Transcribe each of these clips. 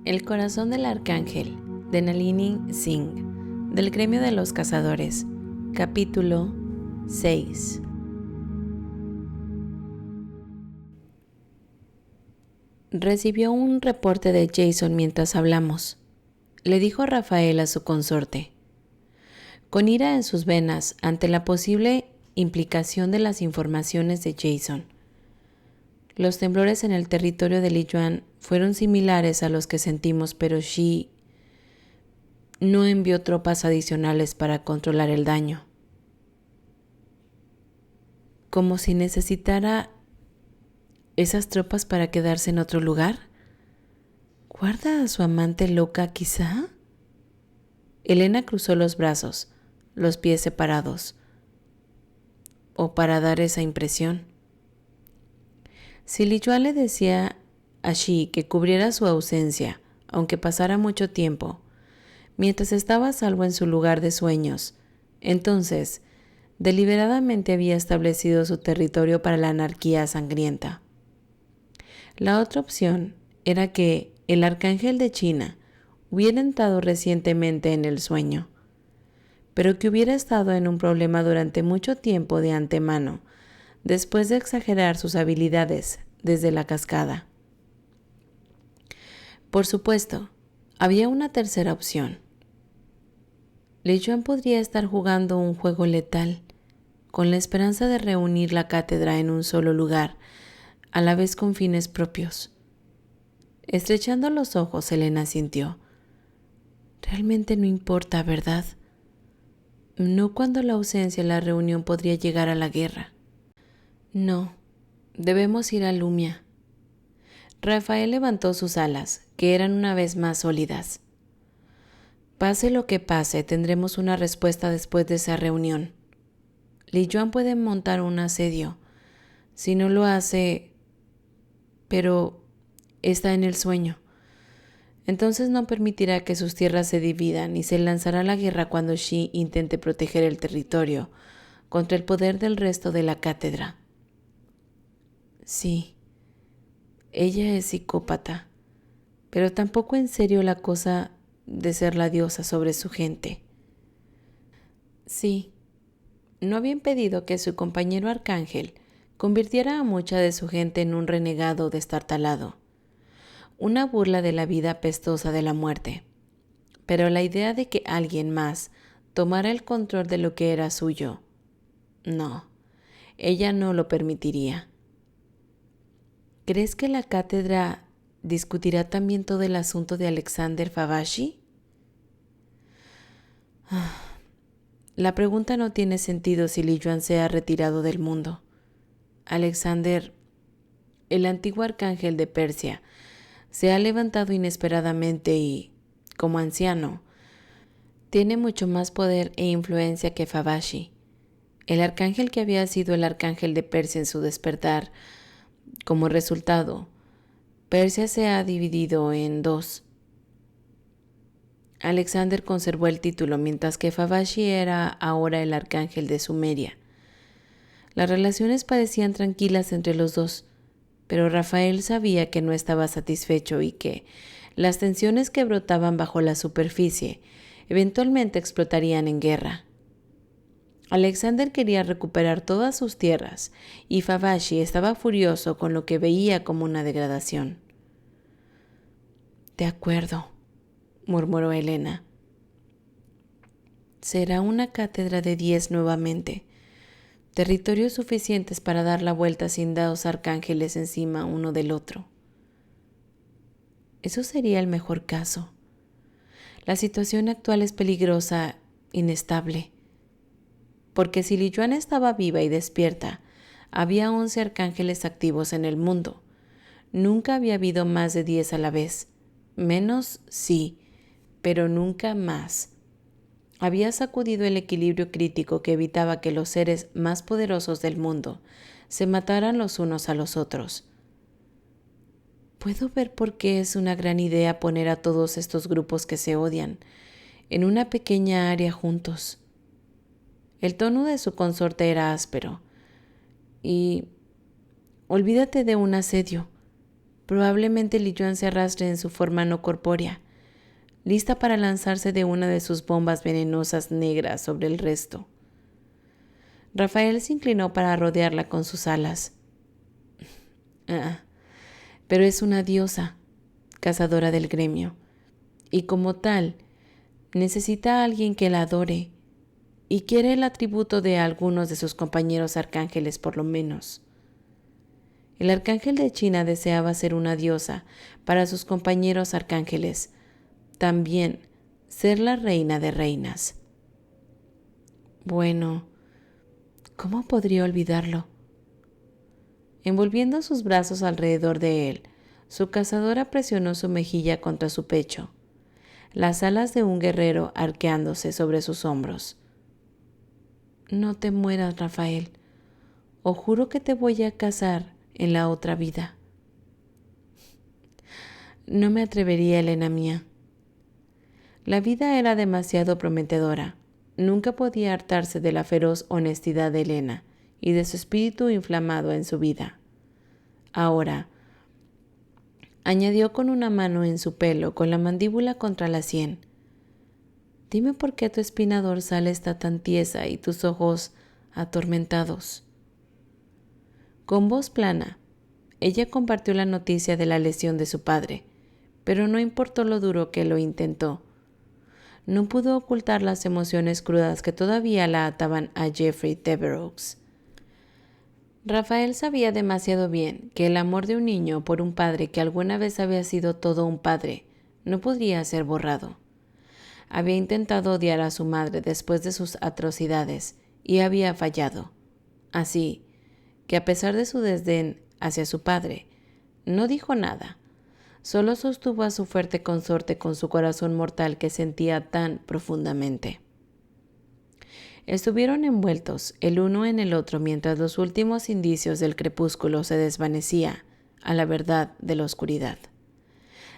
El corazón del arcángel, de Nalini Singh, del gremio de los cazadores, capítulo 6. Recibió un reporte de Jason mientras hablamos. Le dijo Rafael a su consorte. Con ira en sus venas ante la posible implicación de las informaciones de Jason. Los temblores en el territorio de Li Yuan fueron similares a los que sentimos, pero Xi no envió tropas adicionales para controlar el daño. Como si necesitara esas tropas para quedarse en otro lugar. ¿Guarda a su amante loca quizá? Elena cruzó los brazos, los pies separados, o para dar esa impresión. Si Li Yuan le decía a Xi que cubriera su ausencia, aunque pasara mucho tiempo, mientras estaba a salvo en su lugar de sueños, entonces deliberadamente había establecido su territorio para la anarquía sangrienta. La otra opción era que el arcángel de China hubiera entrado recientemente en el sueño, pero que hubiera estado en un problema durante mucho tiempo de antemano, después de exagerar sus habilidades desde la cascada. Por supuesto, había una tercera opción. Li Yuan podría estar jugando un juego letal, con la esperanza de reunir la cátedra en un solo lugar, a la vez con fines propios. Estrechando los ojos, Elena sintió. Realmente no importa, ¿verdad? No cuando la ausencia de la reunión podría llegar a la guerra. No, debemos ir a Lumia. Rafael levantó sus alas, que eran una vez más sólidas. Pase lo que pase, tendremos una respuesta después de esa reunión. Li Yuan puede montar un asedio. Si no lo hace, pero está en el sueño. Entonces no permitirá que sus tierras se dividan y se lanzará a la guerra cuando Xi intente proteger el territorio contra el poder del resto de la cátedra. Sí, ella es psicópata, pero tampoco en serio la cosa de ser la diosa sobre su gente. Sí, no había impedido que su compañero arcángel convirtiera a mucha de su gente en un renegado destartalado, una burla de la vida pestosa de la muerte. Pero la idea de que alguien más tomara el control de lo que era suyo, no, ella no lo permitiría. ¿Crees que la cátedra discutirá también todo el asunto de Alexander Favashi? La pregunta no tiene sentido si Li Yuan se ha retirado del mundo. Alexander, el antiguo arcángel de Persia, se ha levantado inesperadamente y, como anciano, tiene mucho más poder e influencia que Favashi, el arcángel que había sido el arcángel de Persia en su despertar. Como resultado, Persia se ha dividido en dos. Alexander conservó el título, mientras que Favashi era ahora el arcángel de Sumeria. Las relaciones parecían tranquilas entre los dos, pero Rafael sabía que no estaba satisfecho y que las tensiones que brotaban bajo la superficie eventualmente explotarían en guerra. Alexander quería recuperar todas sus tierras y Favashi estaba furioso con lo que veía como una degradación. De acuerdo, murmuró Elena. Será una cátedra de 10 nuevamente, territorios suficientes para dar la vuelta sin dos arcángeles encima uno del otro. Eso sería el mejor caso. La situación actual es peligrosa, inestable. Porque si Li Yuan estaba viva y despierta, había 11 arcángeles activos en el mundo. Nunca había habido más de 10 a la vez. Menos, sí, pero nunca más. Había sacudido el equilibrio crítico que evitaba que los seres más poderosos del mundo se mataran los unos a los otros. Puedo ver por qué es una gran idea poner a todos estos grupos que se odian en una pequeña área juntos. El tono de su consorte era áspero. Y olvídate de un asedio. Probablemente Li Yuan se arrastre en su forma no corpórea, lista para lanzarse de una de sus bombas venenosas negras sobre el resto. Rafael se inclinó para rodearla con sus alas. Pero es una diosa, cazadora del gremio, y como tal, necesita a alguien que la adore, y quiere el atributo de algunos de sus compañeros arcángeles por lo menos. El arcángel de China deseaba ser una diosa para sus compañeros arcángeles, también ser la reina de reinas. Bueno, ¿cómo podría olvidarlo? Envolviendo sus brazos alrededor de él, su cazadora presionó su mejilla contra su pecho, las alas de un guerrero arqueándose sobre sus hombros. No te mueras, Rafael, o juro que te voy a cazar en la otra vida. No me atrevería, Elena mía. La vida era demasiado prometedora. Nunca podía hartarse de la feroz honestidad de Elena y de su espíritu inflamado en su vida. Ahora, añadió con una mano en su pelo, con la mandíbula contra la sien. Dime por qué tu espina dorsal está tan tiesa y tus ojos atormentados. Con voz plana, ella compartió la noticia de la lesión de su padre, pero no importó lo duro que lo intentó. No pudo ocultar las emociones crudas que todavía la ataban a Jeffrey Devereux. Rafael sabía demasiado bien que el amor de un niño por un padre que alguna vez había sido todo un padre no podría ser borrado. Había intentado odiar a su madre después de sus atrocidades y había fallado. Así que a pesar de su desdén hacia su padre, no dijo nada. Solo sostuvo a su fuerte consorte con su corazón mortal que sentía tan profundamente. Estuvieron envueltos el uno en el otro mientras los últimos indicios del crepúsculo se desvanecía a la verdad de la oscuridad.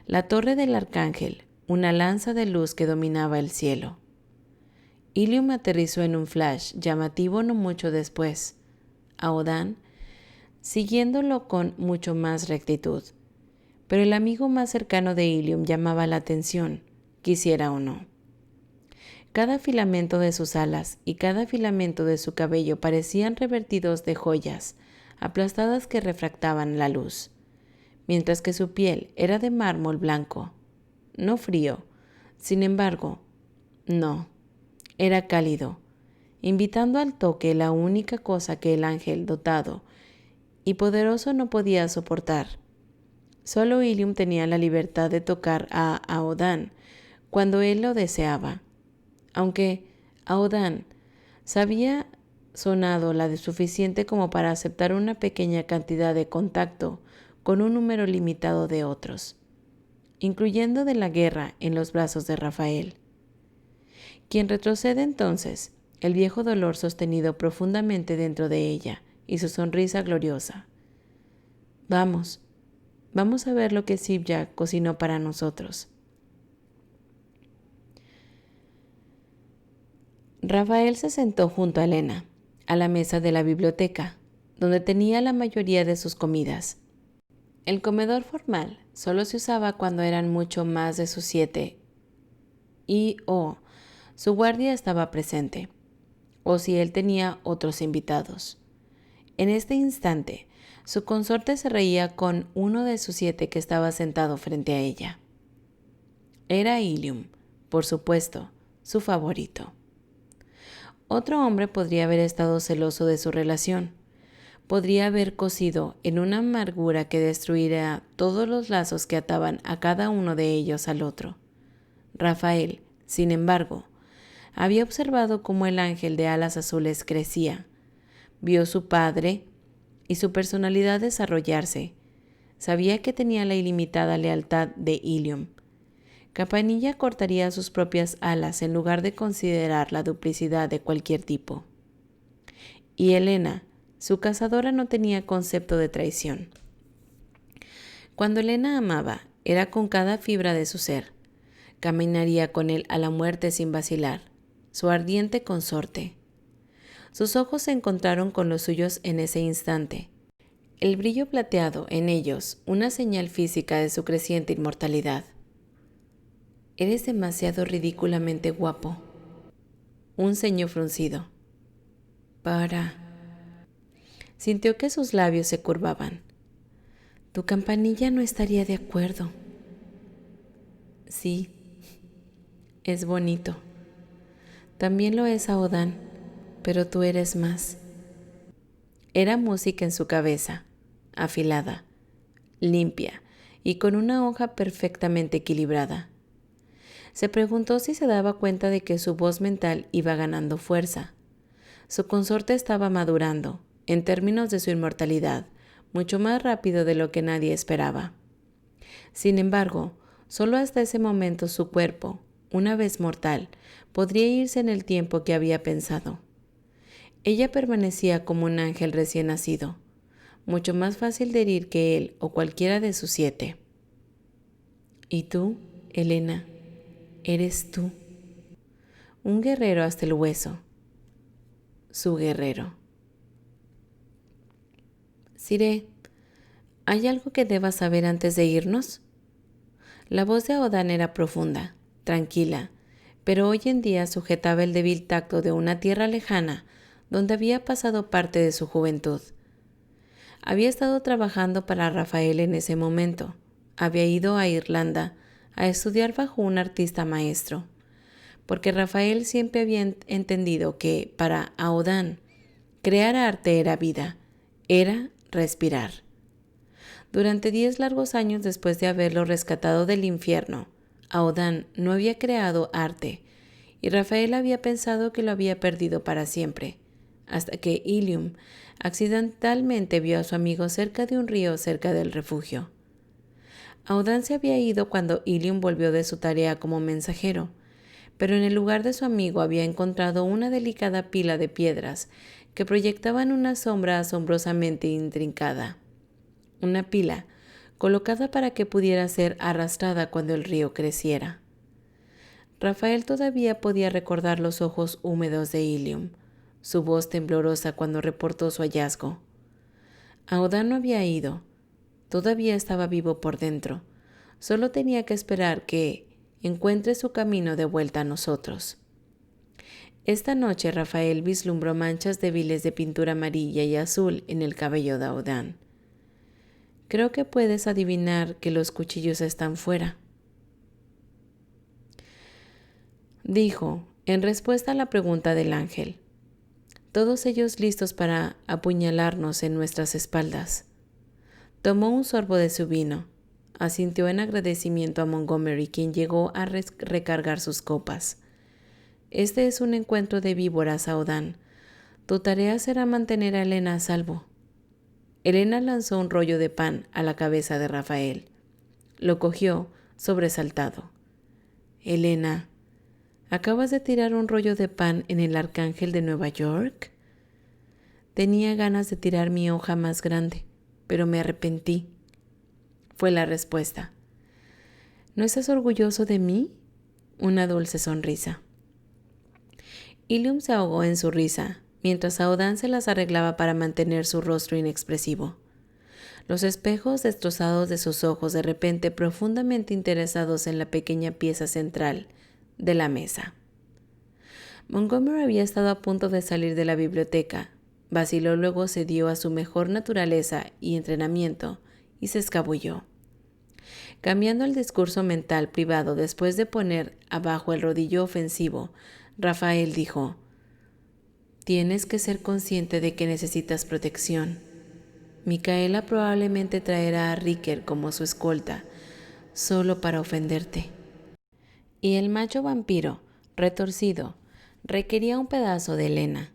La torre del arcángel, una lanza de luz que dominaba el cielo. Ilium aterrizó en un flash llamativo no mucho después. Aodan, siguiéndolo con mucho más rectitud. Pero el amigo más cercano de Ilium llamaba la atención, quisiera o no. Cada filamento de sus alas y cada filamento de su cabello parecían revertidos de joyas, aplastadas que refractaban la luz, mientras que su piel era de mármol blanco, no frío, sin embargo, no, era cálido, invitando al toque la única cosa que el ángel dotado y poderoso no podía soportar. Solo Ilium tenía la libertad de tocar a Aodan cuando él lo deseaba, aunque Aodan sabía sonado la de suficiente como para aceptar una pequeña cantidad de contacto con un número limitado de otros, incluyendo de la guerra en los brazos de Rafael. Quien retrocede entonces, el viejo dolor sostenido profundamente dentro de ella y su sonrisa gloriosa. Vamos a ver lo que Sibya cocinó para nosotros. Rafael se sentó junto a Elena, a la mesa de la biblioteca, donde tenía la mayoría de sus comidas. El comedor formal solo se usaba cuando eran mucho más de sus 7 y su guardia estaba presente, o si él tenía otros invitados. En este instante, su consorte se reía con uno de sus 7 que estaba sentado frente a ella. Era Ilium, por supuesto, su favorito. Otro hombre podría haber estado celoso de su relación. Podría haber cocido en una amargura que destruiría todos los lazos que ataban a cada uno de ellos al otro. Rafael, sin embargo, había observado cómo el ángel de alas azules crecía. Vio su padre y su personalidad desarrollarse. Sabía que tenía la ilimitada lealtad de Ilium. Campanilla cortaría sus propias alas en lugar de considerar la duplicidad de cualquier tipo. Y Elena, su cazadora, no tenía concepto de traición. Cuando Elena amaba, era con cada fibra de su ser. Caminaría con él a la muerte sin vacilar, su ardiente consorte. Sus ojos se encontraron con los suyos en ese instante. el brillo plateado en ellos una señal física de su creciente inmortalidad. Eres demasiado ridículamente guapo. Un ceño fruncido. Sintió que sus labios se curvaban. Tu campanilla no estaría de acuerdo. Sí, es bonito. También lo es Aodan, pero tú eres más. Era música en su cabeza, afilada, limpia y con una hoja perfectamente equilibrada. Se preguntó si se daba cuenta de que su voz mental iba ganando fuerza. Su consorte estaba madurando, en términos de su inmortalidad, mucho más rápido de lo que nadie esperaba. Sin embargo, solo hasta ese momento su cuerpo, una vez mortal, podría irse en el tiempo que había pensado. Ella permanecía como un ángel recién nacido, mucho más fácil de herir que él o cualquiera de sus 7. Y tú, Elena, eres tú. Un guerrero hasta el hueso. Su guerrero. Siré, ¿hay algo que debas saber antes de irnos? La voz de Aodan era profunda, tranquila, pero hoy en día sujetaba el débil tacto de una tierra lejana donde había pasado parte de su juventud. Había estado trabajando para Rafael en ese momento. Había ido a Irlanda a estudiar bajo un artista maestro, porque Rafael siempre había entendido que, para Aodan, crear arte era vida, era respirar. Durante 10 largos años después de haberlo rescatado del infierno, Aodan no había creado arte, y Rafael había pensado que lo había perdido para siempre, hasta que Ilium accidentalmente vio a su amigo cerca de un río cerca del refugio. Aodan se había ido cuando Ilium volvió de su tarea como mensajero, pero en el lugar de su amigo había encontrado una delicada pila de piedras que proyectaban una sombra asombrosamente intrincada. Una pila colocada para que pudiera ser arrastrada cuando el río creciera. Rafael todavía podía recordar los ojos húmedos de Ilium, su voz temblorosa cuando reportó su hallazgo. Aodan no había ido, todavía estaba vivo por dentro, solo tenía que esperar que encuentre su camino de vuelta a nosotros. Esta noche Rafael vislumbró manchas débiles de pintura amarilla y azul en el cabello de Aodan. Creo que puedes adivinar que los cuchillos están fuera, dijo, en respuesta a la pregunta del ángel. Todos ellos listos para apuñalarnos en nuestras espaldas. Tomó un sorbo de su vino, asintió en agradecimiento a Montgomery, quien llegó a recargar sus copas. Este es un encuentro de víboras, Aodan. Tu tarea será mantener a Elena a salvo. Elena lanzó un rollo de pan a la cabeza de Rafael. Lo cogió, sobresaltado. Elena, ¿acabas de tirar un rollo de pan en el Arcángel de Nueva York? Tenía ganas de tirar mi hoja más grande, pero me arrepentí. Fue la respuesta. ¿No estás orgulloso de mí? Una dulce sonrisa. Ilium se ahogó en su risa, mientras Aodan se las arreglaba para mantener su rostro inexpresivo. Los espejos destrozados de sus ojos de repente profundamente interesados en la pequeña pieza central de la mesa. Montgomery había estado a punto de salir de la biblioteca. Vaciló, luego cedió a su mejor naturaleza y entrenamiento y se escabulló. Cambiando el discurso mental privado después de poner abajo el rodillo ofensivo, Rafael dijo: Tienes que ser consciente de que necesitas protección. Micaela probablemente traerá a Ricker como su escolta, solo para ofenderte. Y el macho vampiro, retorcido, requería un pedazo de Elena.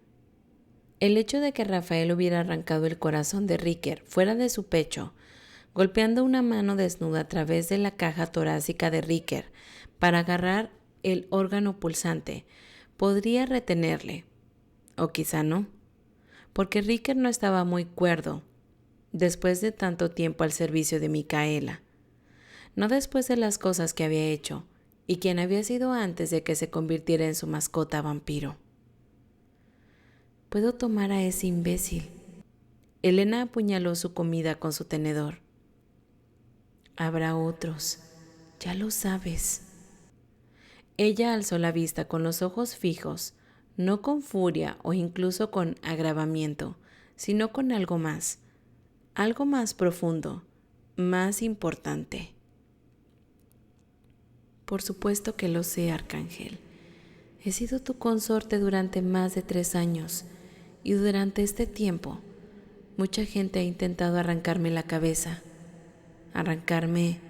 El hecho de que Rafael hubiera arrancado el corazón de Ricker fuera de su pecho, golpeando una mano desnuda a través de la caja torácica de Ricker para agarrar el órgano pulsante, podría retenerle, o quizá no, porque Ricker no estaba muy cuerdo después de tanto tiempo al servicio de Micaela, no después de las cosas que había hecho y quien había sido antes de que se convirtiera en su mascota vampiro. Puedo tomar a ese imbécil. Elena apuñaló su comida con su tenedor. Habrá otros, ya lo sabes. Ella alzó la vista con los ojos fijos, no con furia o incluso con agravamiento, sino con algo más profundo, más importante. Por supuesto que lo sé, Arcángel. He sido tu consorte durante más de 3 años y durante este tiempo mucha gente ha intentado arrancarme la cabeza, arrancarme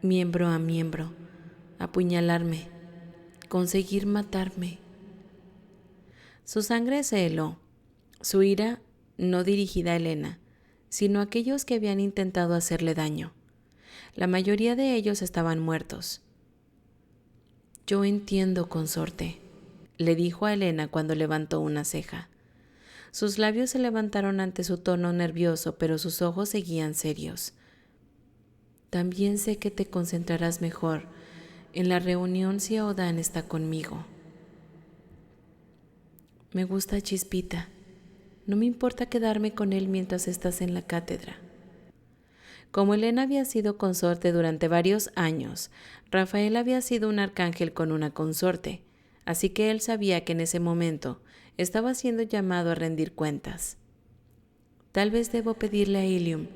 miembro a miembro, apuñalarme, conseguir matarme. Su sangre se heló, su ira no dirigida a Elena, sino a aquellos que habían intentado hacerle daño. La mayoría de ellos estaban muertos. Yo entiendo, consorte, le dijo a Elena cuando levantó una ceja. Sus labios se levantaron ante su tono nervioso, pero sus ojos seguían serios. También sé que te concentrarás mejor en la reunión si Aodan está conmigo. Me gusta Chispita. No me importa quedarme con él mientras estás en la cátedra. Como Elena había sido consorte durante varios años, Rafael había sido un arcángel con una consorte, así que él sabía que en ese momento estaba siendo llamado a rendir cuentas. Tal vez debo pedirle a Ilium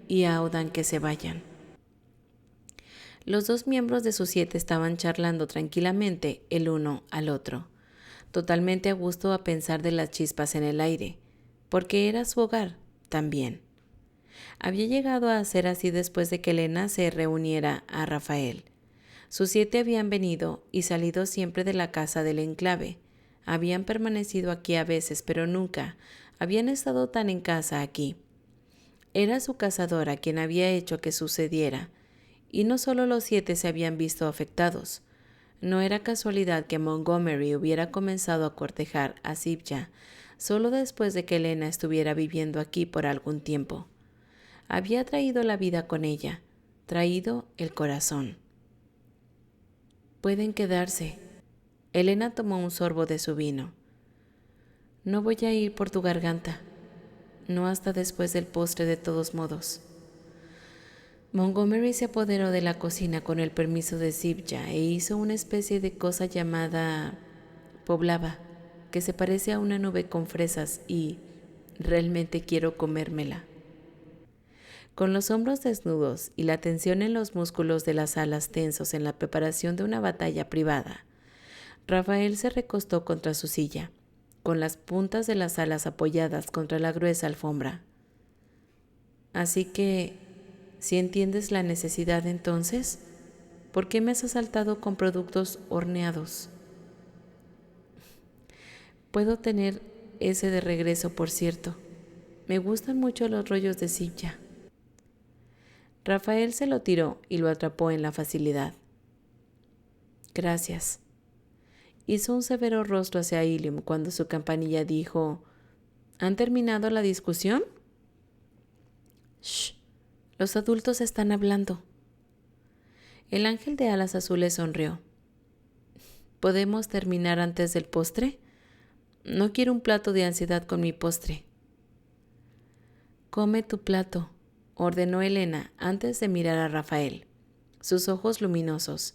y a Aodan que se vayan. Los 2 miembros de sus 7 estaban charlando tranquilamente el uno al otro, totalmente a gusto a pensar de las chispas en el aire, porque era su hogar también. Había llegado a ser así después de que Elena se reuniera a Rafael. Sus 7 habían venido y salido siempre de la casa del enclave. Habían permanecido aquí a veces, pero nunca habían estado tan en casa aquí. Era su cazadora quien había hecho que sucediera, y no solo los 7 se habían visto afectados. No era casualidad que Montgomery hubiera comenzado a cortejar a Zibja solo después de que Elena estuviera viviendo aquí por algún tiempo. Había traído la vida con ella, traído el corazón. Pueden quedarse. Elena tomó un sorbo de su vino. No voy a ir por tu garganta, no hasta después del postre de todos modos. Montgomery se apoderó de la cocina con el permiso de Zibja e hizo una especie de cosa llamada poblava, que se parece a una nube con fresas y realmente quiero comérmela. Con los hombros desnudos y la tensión en los músculos de las alas tensos en la preparación de una batalla privada, Rafael se recostó contra su silla, con las puntas de las alas apoyadas contra la gruesa alfombra. Así que, si entiendes la necesidad entonces, ¿por qué me has asaltado con productos horneados? Puedo tener ese de regreso, por cierto. Me gustan mucho los rollos de Zibja. Rafael se lo tiró y lo atrapó en la facilidad. Gracias. Hizo un severo rostro hacia Ilium cuando su campanilla dijo: ¿Han terminado la discusión? Shh, los adultos están hablando. El ángel de alas azules sonrió. ¿Podemos terminar antes del postre? No quiero un plato de ansiedad con mi postre. Come tu plato, ordenó Elena antes de mirar a Rafael, sus ojos luminosos.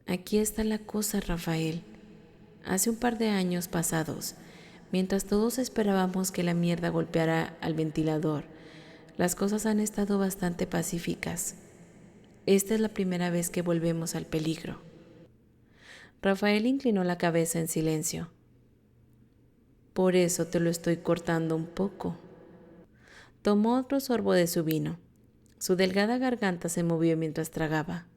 Aquí está la cosa, Rafael. Hace un par de años pasados, mientras todos esperábamos que la mierda golpeara al ventilador, las cosas han estado bastante pacíficas. Esta es la primera vez que volvemos al peligro. Rafael inclinó la cabeza en silencio. Por eso te lo estoy cortando un poco. Tomó otro sorbo de su vino. Su delgada garganta se movió mientras tragaba.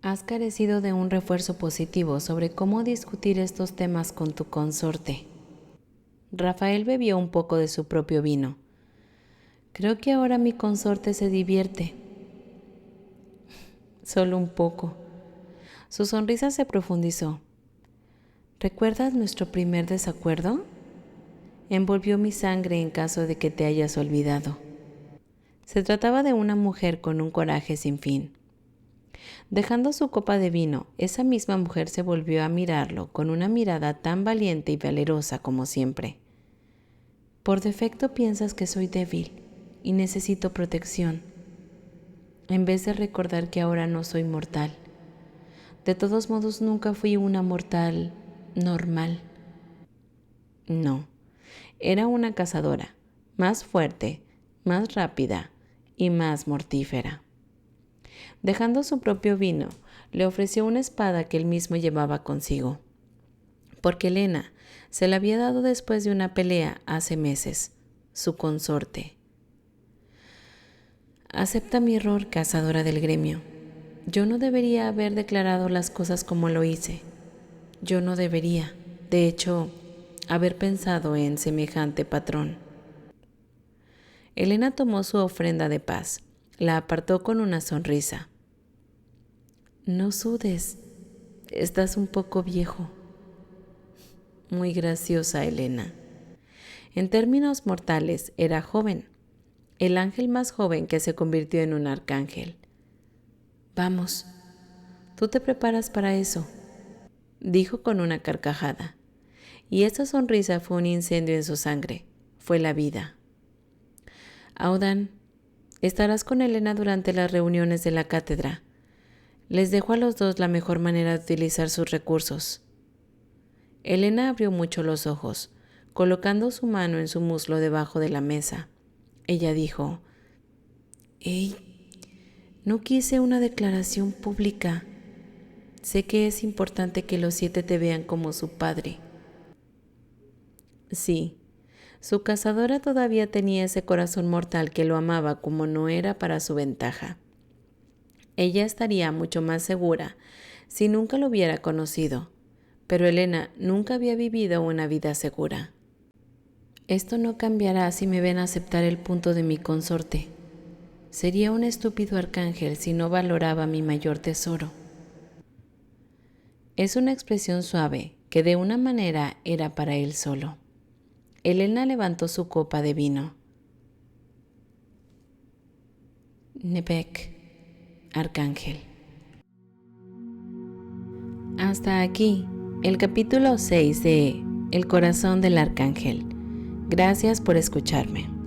Has carecido de un refuerzo positivo sobre cómo discutir estos temas con tu consorte. Rafael bebió un poco de su propio vino. Creo que ahora mi consorte se divierte. Solo un poco. Su sonrisa se profundizó. ¿Recuerdas nuestro primer desacuerdo? Envolvió mi sangre en caso de que te hayas olvidado. Se trataba de una mujer con un coraje sin fin. Dejando su copa de vino, esa misma mujer se volvió a mirarlo con una mirada tan valiente y valerosa como siempre. Por defecto piensas que soy débil y necesito protección, en vez de recordar que ahora no soy mortal. De todos modos, nunca fui una mortal normal. No, era una cazadora, más fuerte, más rápida y más mortífera. Dejando su propio vino, le ofreció una espada que él mismo llevaba consigo, porque Elena se la había dado después de una pelea hace meses, su consorte. Acepta mi error, cazadora del gremio. Yo no debería haber declarado las cosas como lo hice. Yo no debería, de hecho, haber pensado en semejante patrón. Elena tomó su ofrenda de paz, la apartó con una sonrisa. No sudes, estás un poco viejo. Muy graciosa, Elena. En términos mortales, era joven, el ángel más joven que se convirtió en un arcángel. Vamos, tú te preparas para eso, dijo con una carcajada. Y esa sonrisa fue un incendio en su sangre, fue la vida. Audan, estarás con Elena durante las reuniones de la cátedra. Les dejo a los dos la mejor manera de utilizar sus recursos. Elena abrió mucho los ojos, colocando su mano en su muslo debajo de la mesa. Ella dijo, «Hey, no quise una declaración pública. Sé que es importante que los 7 te vean como su padre». Sí, su cazadora todavía tenía ese corazón mortal que lo amaba como no era para su ventaja. Ella estaría mucho más segura si nunca lo hubiera conocido, pero Elena nunca había vivido una vida segura. Esto no cambiará si me ven aceptar el punto de mi consorte. Sería un estúpido arcángel si no valoraba mi mayor tesoro. Es una expresión suave que de una manera era para él solo. Elena levantó su copa de vino. Nebek, Arcángel. Hasta aquí el capítulo 6 de El corazón del Arcángel. Gracias por escucharme.